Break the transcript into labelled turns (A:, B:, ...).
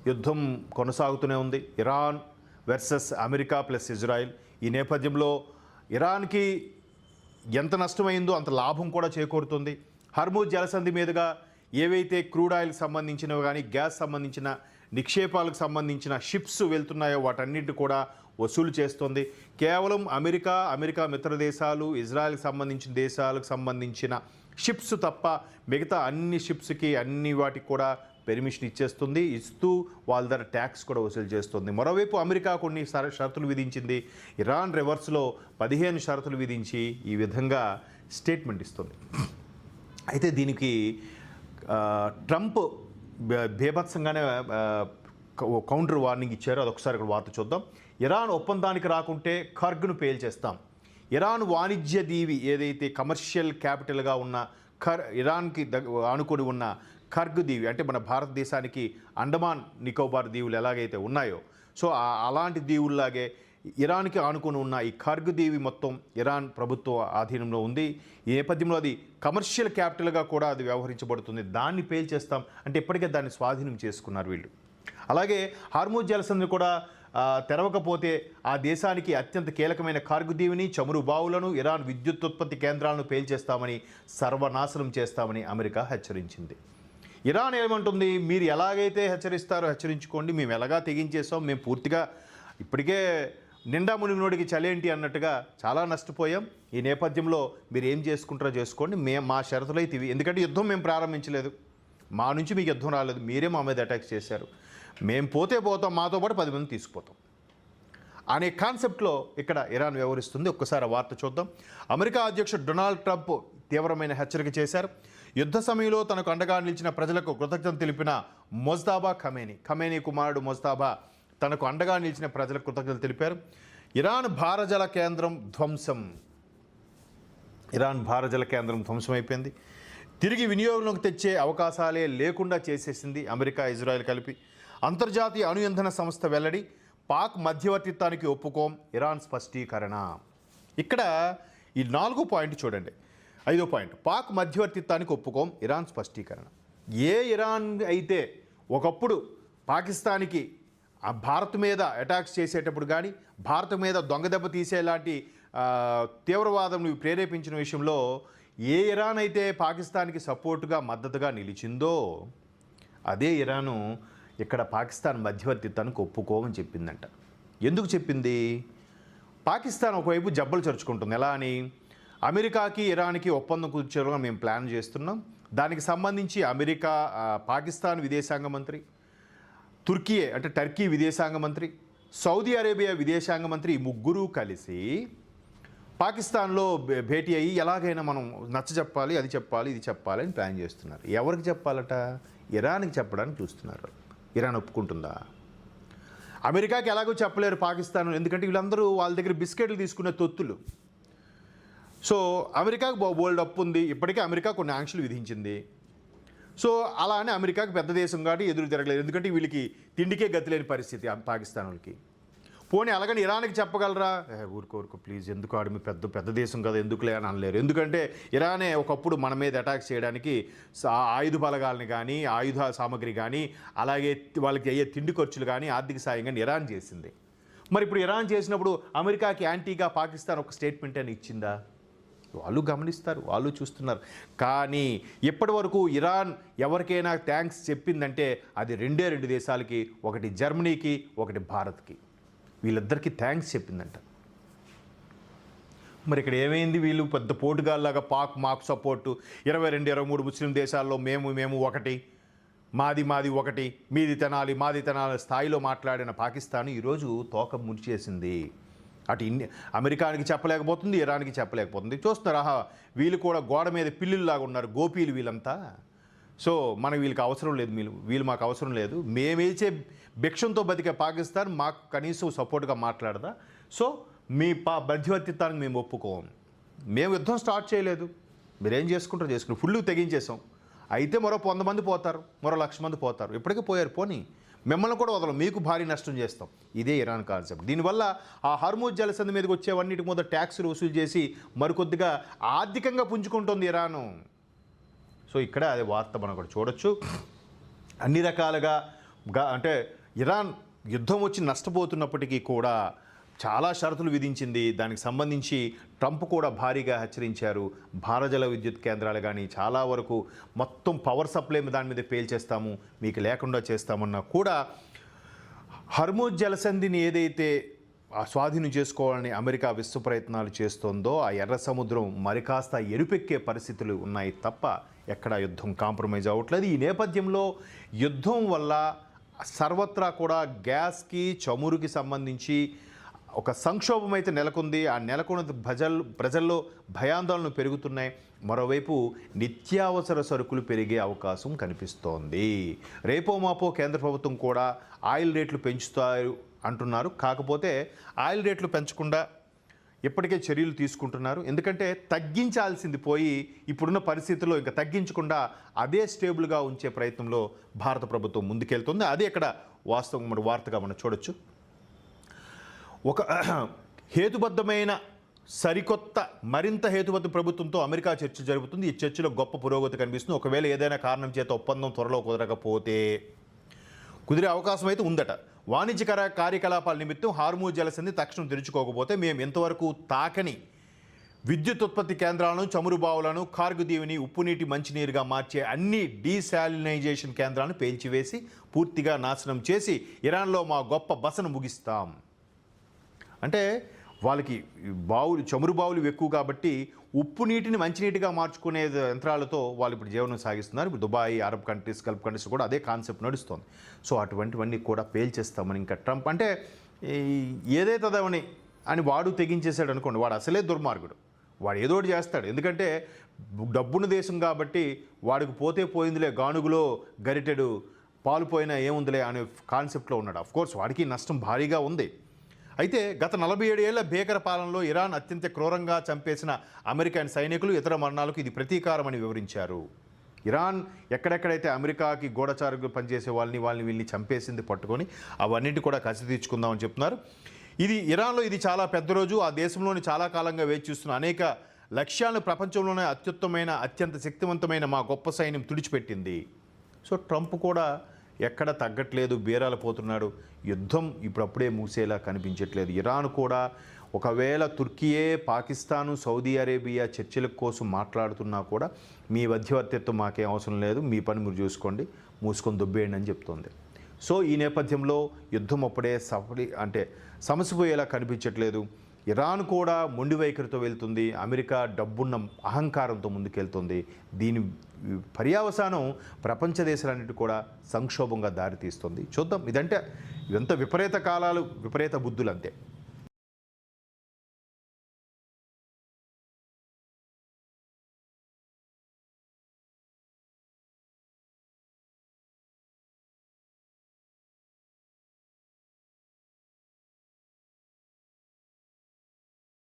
A: యుద్ధం కొనసాగుతూనే ఉంది. Iran versus America plus Israel. ఈ నేపథ్యంలో ఇరాన్కి ఎంత నష్టమైందో అంత లాభం కూడా చేకూరుతుంది. హర్మూజ్ జలసంధి మీదుగా ఏవైతే క్రూడ్ ఆయిల్కి సంబంధించినవి కానీ గ్యాస్ సంబంధించిన నిక్షేపాలకు సంబంధించిన షిప్స్ వెళ్తున్నాయో వాటన్నింటి కూడా వసూలు చేస్తుంది. కేవలం అమెరికా మిత్ర దేశాలు, ఇజ్రాయెల్కి సంబంధించిన దేశాలకు సంబంధించిన షిప్స్ తప్ప మిగతా అన్ని షిప్స్కి అన్ని వాటికి కూడా పెర్మిషన్ ఇస్తూ వాళ్ళ దగ్గర ట్యాక్స్ కూడా వసూలు చేస్తుంది. మరోవైపు అమెరికా కొన్ని షరతులు విధించింది. ఇరాన్ రివర్స్లో 15 షరతులు విధించి ఈ విధంగా స్టేట్మెంట్ ఇస్తుంది. అయితే దీనికి ట్రంప్ బీభత్సంగానే కౌంటర్ వార్నింగ్ ఇచ్చారు. అదొకసారి ఇక్కడ వార్త చూద్దాం. ఇరాన్ ఒప్పందానికి రాకుంటే ఖర్గ్ను పేల్చేస్తాం. ఇరాన్ వాణిజ్య దీవి ఏదైతే కమర్షియల్ క్యాపిటల్గా ఉన్న ఇరాన్కి ఆనుకొని ఉన్న ఖర్గ్ దీవి, అంటే మన భారతదేశానికి అండమాన్ నికోబార్ దీవులు ఎలాగైతే ఉన్నాయో, సో అలాంటి దీవుల్లాగే ఇరాన్కి ఆనుకొని ఉన్న ఈ ఖర్గ్ దీవి మొత్తం ఇరాన్ ప్రభుత్వ ఆధీనంలో ఉంది. ఈ నేపథ్యంలో అది కమర్షియల్ క్యాపిటల్గా కూడా అది వ్యవహరించబడుతుంది. దాన్ని పేల్చేస్తాం అంటే ఇప్పటికే దాన్ని స్వాధీనం చేసుకున్నారు వీళ్ళు. అలాగే హార్మూజ్ జలసంధిని కూడా తెరవకపోతే ఆ దేశానికి అత్యంత కీలకమైన ఖర్గ్ దీవిని, చమురు బావులను, ఇరాన్ విద్యుత్ ఉత్పత్తి కేంద్రాలను పేల్చేస్తామని, సర్వనాశనం చేస్తామని అమెరికా హెచ్చరించింది. ఇరాన్ ఏమంటుంది, మీరు ఎలాగైతే హెచ్చరిస్తారో హెచ్చరించుకోండి, మేము ఎలాగా తెగించేస్తాం, మేము పూర్తిగా ఇప్పటికే నిండా మునిగినోడికి చలేంటి అన్నట్టుగా చాలా నష్టపోయాం. ఈ నేపథ్యంలో మీరు ఏం చేసుకుంటారో చేసుకోండి, మా షరతులు అయితే ఇవి. ఎందుకంటే యుద్ధం మేము ప్రారంభించలేదు, మా నుంచి మీకు యుద్ధం రాలేదు, మీరే మా మీద అటాక్ చేశారు, మేము పోతే పోతాం, మాతో పాటు 10 మంది తీసుకుపోతాం అనే కాన్సెప్ట్లో ఇక్కడ ఇరాన్ వ్యవహరిస్తుంది. ఒక్కసారి ఆ వార్త చూద్దాం. అమెరికా అధ్యక్షుడు డొనాల్డ్ ట్రంప్ తీవ్రమైన హెచ్చరిక చేశారు. యుద్ధ సమయంలో తనకు అండగా నిలిచిన ప్రజలకు కృతజ్ఞతలు తెలిపిన మొజ్తాబా ఖమేనీ కుమారుడు మొజ్తాబా తనకు అండగా నిలిచిన ప్రజలకు కృతజ్ఞతలు తెలిపారు. ఇరాన్ భారజల కేంద్రం ధ్వంసమైపోయింది. తిరిగి వినియోగంలోకి తెచ్చే అవకాశాలే లేకుండా చేసేసింది అమెరికా, ఇజ్రాయెల్ కలిపి. అంతర్జాతీయ అణు ఇంధన సంస్థ వెల్లడి. పాక్ మధ్యవర్తిత్వానికి ఒప్పుకోం, ఇరాన్ స్పష్టీకరణ. ఇక్కడ ఈ 4వ పాయింట్ చూడండి. 5వ పాయింట్, పాక్ మధ్యవర్తిత్వానికి ఒప్పుకోం, ఇరాన్ స్పష్టీకరణ. ఇరాన్ అయితే ఒకప్పుడు పాకిస్తాన్కి భారత్ మీద అటాక్స్ చేసేటప్పుడు కానీ, భారత్ మీద దొంగదెబ్బ తీసేలాంటి తీవ్రవాదం ప్రేరేపించిన విషయంలో ఇరాన్ అయితే పాకిస్తాన్కి సపోర్టుగా మద్దతుగా నిలిచిందో, అదే ఇరాను ఇక్కడ పాకిస్తాన్ మధ్యవర్తిత్వానికి ఒప్పుకోమని చెప్పిందంట. ఎందుకు చెప్పింది? పాకిస్తాన్ ఒకవైపు జబ్బలు చరుచుకుంటుంది. ఎలా అని, అమెరికాకి ఇరాన్కి ఒప్పందం కూర్చోగా మేము ప్లాన్ చేస్తున్నాం, దానికి సంబంధించి అమెరికా, పాకిస్తాన్ విదేశాంగ మంత్రి, టర్కీ విదేశాంగ మంత్రి, సౌదీ అరేబియా విదేశాంగ మంత్రి, ఈ ముగ్గురు కలిసి పాకిస్తాన్లో భేటీ అయ్యి ఎలాగైనా మనం నచ్చజెప్పాలి, అది చెప్పాలి, ఇది చెప్పాలి అని ప్లాన్ చేస్తున్నారు. ఎవరికి చెప్పాలట? ఇరాన్కి చెప్పడానికి చూస్తున్నారు. ఇరాన్ ఒప్పుకుంటుందా? అమెరికాకి ఎలాగో చెప్పలేరు పాకిస్తాన్, ఎందుకంటే వీళ్ళందరూ వాళ్ళ దగ్గర బిస్కెట్లు తీసుకునే తొత్తులు. సో అమెరికాకు బోల్డ్ అప్పు ఉంది, ఇప్పటికే అమెరికా కొన్ని ఆంక్షలు విధించింది. సో అలానే అమెరికాకి పెద్ద దేశం కాబట్టి ఎదురు తిరగలేదు, ఎందుకంటే వీళ్ళకి తిండికే గతి లేని పరిస్థితి పాకిస్తాన్ వాళ్ళకి. పోనీ అలాగని ఇరాన్కి చెప్పగలరా? ఊరుకో ప్లీజ్, ఎందుకు ఆడు మీ పెద్ద దేశం కదా, ఎందుకులే అని అనలేరు. ఎందుకంటే ఇరానే ఒకప్పుడు మన మీద అటాక్ చేయడానికి ఆయుధ బలగాలని కానీ, ఆయుధ సామగ్రి కానీ, అలాగే వాళ్ళకి అయ్యే తిండి ఖర్చులు కానీ, ఆర్థిక సాయం కానీ ఇరాన్ చేసింది. మరి ఇప్పుడు ఇరాన్ చేసినప్పుడు అమెరికాకి యాంటీగా పాకిస్తాన్ ఒక స్టేట్మెంట్ అని ఇచ్చిందా? వాళ్ళు గమనిస్తారు, వాళ్ళు చూస్తున్నారు. కానీ ఇప్పటి వరకు ఇరాన్ ఎవరికైనా థ్యాంక్స్ చెప్పిందంటే అది 2 దేశాలకి, ఒకటి జర్మనీకి, ఒకటి భారత్కి. వీళ్ళిద్దరికీ థ్యాంక్స్ చెప్పిందంట. మరి ఇక్కడ ఏమైంది? వీళ్ళు పెద్ద పోటుగాల్లాగా పాక్ మాకు సపోర్టు, 22, 23 ముస్లిం దేశాల్లో మేము ఒకటి, మాది ఒకటి, మాది తినాలి స్థాయిలో మాట్లాడిన పాకిస్తాన్ ఈరోజు తోక ముడిచేసింది. అటు అమెరికానికి చెప్పలేకపోతుంది, ఇరాన్కి చెప్పలేకపోతుంది. చూస్తున్నారు, వీళ్ళు కూడా గోడ మీద పిల్లుల్లాగా ఉన్నారు, గోపీలు వీళ్ళంతా. సో వీళ్ళకి అవసరం లేదు, వీళ్ళు మాకు అవసరం లేదు, మేమేచే భిక్షంతో బతికే పాకిస్తాన్ మాకు కనీసం సపోర్ట్గా మాట్లాడదా? సో మీ మధ్యవర్తిత్వానికి మేము ఒప్పుకోం, మేము యుద్ధం స్టార్ట్ చేయలేదు, మీరేం చేసుకుంటారు ఫుల్లు తెగించేసాం. అయితే మరో 100 మంది పోతారు, మరో 1,00,000 మంది పోతారు, ఇప్పటికే పోయారు, పోనీ మిమ్మల్ని కూడా వదలం, మీకు భారీ నష్టం చేస్తాం. ఇదే ఇరాన్ కాన్సెప్ట్. దీనివల్ల ఆ హర్మూజ్ జలసంధి మీదకి వచ్చేవన్నిటి మీద ట్యాక్సులు వసూలు చేసి మరికొద్దిగా ఆర్థికంగా పుంజుకుంటుంది ఇరాను. సో ఇక్కడ అదే వార్త మనం కూడా చూడొచ్చు. అన్ని రకాలుగా అంటే ఇరాన్ యుద్ధం వచ్చి నష్టపోతున్నప్పటికీ కూడా చాలా షరతులు విధించింది. దానికి సంబంధించి ట్రంప్ కూడా భారీగా హెచ్చరించారు. భారజల విద్యుత్ కేంద్రాలు కానీ చాలా వరకు మొత్తం పవర్ సప్లై దాని మీద పేల్చేస్తాము, మీకు లేకుండా చేస్తామన్నా కూడా హర్మూజ్ జలసంధిని ఏదైతే స్వాధీనం చేసుకోవాలని అమెరికా విశ్వ ప్రయత్నాలు చేస్తోందో ఆ ఎర్ర సముద్రం మరికాస్త ఎరుపెక్కే పరిస్థితులు ఉన్నాయి తప్ప ఎక్కడ యుద్ధం కాంప్రమైజ్ అవ్వట్లేదు. ఈ నేపథ్యంలో యుద్ధం వల్ల సర్వత్రా కూడా గ్యాస్కి చమురుకి సంబంధించి ఒక సంక్షోభం అయితే నెలకొంది. ఆ నెలకొన్న ప్రజల్లో భయాందోళనలు పెరుగుతున్నాయి. మరోవైపు నిత్యావసర సరుకులు పెరిగే అవకాశం కనిపిస్తోంది. రేపో మాపో కేంద్ర ప్రభుత్వం కూడా ఆయిల్ రేట్లు పెంచుతారు అంటున్నారు. కాకపోతే ఆయిల్ రేట్లు పెంచకుండా ఇప్పటికే చర్యలు తీసుకుంటున్నారు. ఎందుకంటే తగ్గించాల్సింది పోయి ఇప్పుడున్న పరిస్థితుల్లో ఇంకా తగ్గించకుండా అదే స్టేబుల్గా ఉంచే ప్రయత్నంలో భారత ప్రభుత్వం ముందుకెళ్తుంది. అదే ఇక్కడ వాస్తవం మన వార్తగా మనం చూడొచ్చు. ఒక హేతుబద్ధమైన సరికొత్త మరింత హేతుబద్ధ ప్రభుత్వంతో అమెరికా చర్చ జరుగుతుంది. ఈ చర్చలో గొప్ప పురోగతి కనిపిస్తుంది. ఒకవేళ ఏదైనా కారణం చేత ఒప్పందం త్వరలో కుదరకపోతే కుదిరే అవకాశం అయితే ఉందట. వాణిజ్యకర కార్యకలాపాల నిమిత్తం హార్మూజ్ జలసంధి తక్షణం తెరుచుకోకపోతే మేము ఇంతవరకు తాకని విద్యుత్ ఉత్పత్తి కేంద్రాలను, చమురు బావులను, కార్గు దీవిని ఉప్పునీటి మంచినీరుగా మార్చే అన్ని డీశాలినైజేషన్ కేంద్రాలను పేల్చివేసి పూర్తిగా నాశనం చేసి ఇరాన్లో మా గొప్ప బసను ముగిస్తాం. అంటే వాళ్ళకి బావులు, చమురు బావులు ఎక్కువ కాబట్టి ఉప్పు నీటిని మంచినీటిగా మార్చుకునే యంత్రాలతో వాళ్ళు ఇప్పుడు జీవనం సాగిస్తున్నారు. ఇప్పుడు Dubai, Arab countries, Gulf countries కూడా అదే కాన్సెప్ట్ నడుస్తుంది. సో అటువంటివన్నీ కూడా పేల్చేస్తామని ఇంకా ట్రంప్ అంటే ఏదైతుందని అని వాడు తెగించేశాడు అనుకోండి, వాడు అసలే దుర్మార్గుడు. వాడు ఏదో ఒకటి చేస్తాడు. ఎందుకంటే డబ్బున్న దేశం కాబట్టి వాడికి పోతే పోయిందిలే, గానుగులో గరిటెడు పాలు పోయినా ఏముందిలే అనే కాన్సెప్ట్లో ఉన్నాడు. అఫ్కోర్స్ వాడికి నష్టం భారీగా ఉంది. అయితే గత 47 ఏళ్ల భీకర పాలనలో ఇరాన్ అత్యంత క్రూరంగా చంపేసిన అమెరికన్ సైనికులు, ఇతర మరణాలకు ఇది ప్రతీకారమని వివరించారు. ఇరాన్ ఎక్కడెక్కడైతే అమెరికాకి గూఢచారులు పనిచేసే వీళ్ళని చంపేసింది పట్టుకొని అవన్నింటి కూడా కసి తీర్చుకుందామని చెప్తున్నారు. ఇరాన్లో ఇది చాలా పెద్ద రోజు. ఆ దేశంలోని చాలా కాలంగా వేచి చూస్తున్న అనేక లక్ష్యాలను ప్రపంచంలోనే అత్యుత్తమైన, అత్యంత శక్తివంతమైన మా గొప్ప సైన్యం తుడిచిపెట్టింది. సో ట్రంప్ కూడా ఎక్కడ తగ్గట్లేదు, బీరాలు పోతున్నాడు. యుద్ధం ఇప్పుడప్పుడే మూసేలా కనిపించట్లేదు. ఇరాన్ కూడా ఒకవేళ తుర్కీయే, పాకిస్తాను, సౌదీ అరేబియా చర్చల కోసం మాట్లాడుతున్నా కూడా మీ మధ్యవర్తిత్వం మాకేం అవసరం లేదు, మీ పని మీరు చూసుకోండి, మూసుకొని దుబ్బేయండి అని చెప్తోంది. సో ఈ నేపథ్యంలో యుద్ధం అప్పుడే సమసిపోయేలా కనిపించట్లేదు. ఇరాన్ కూడా మొండి వైఖరితో వెళ్తుంది. అమెరికా డబ్బున్న అహంకారంతో ముందుకెళ్తుంది. దీని పర్యావసానం ప్రపంచ దేశాలన్నిటి కూడా సంక్షోభంగా దారితీస్తుంది. చూద్దాం. ఇదంటే ఎంత విపరీత కాలాలు, విపరీత బుద్ధులు అంతే.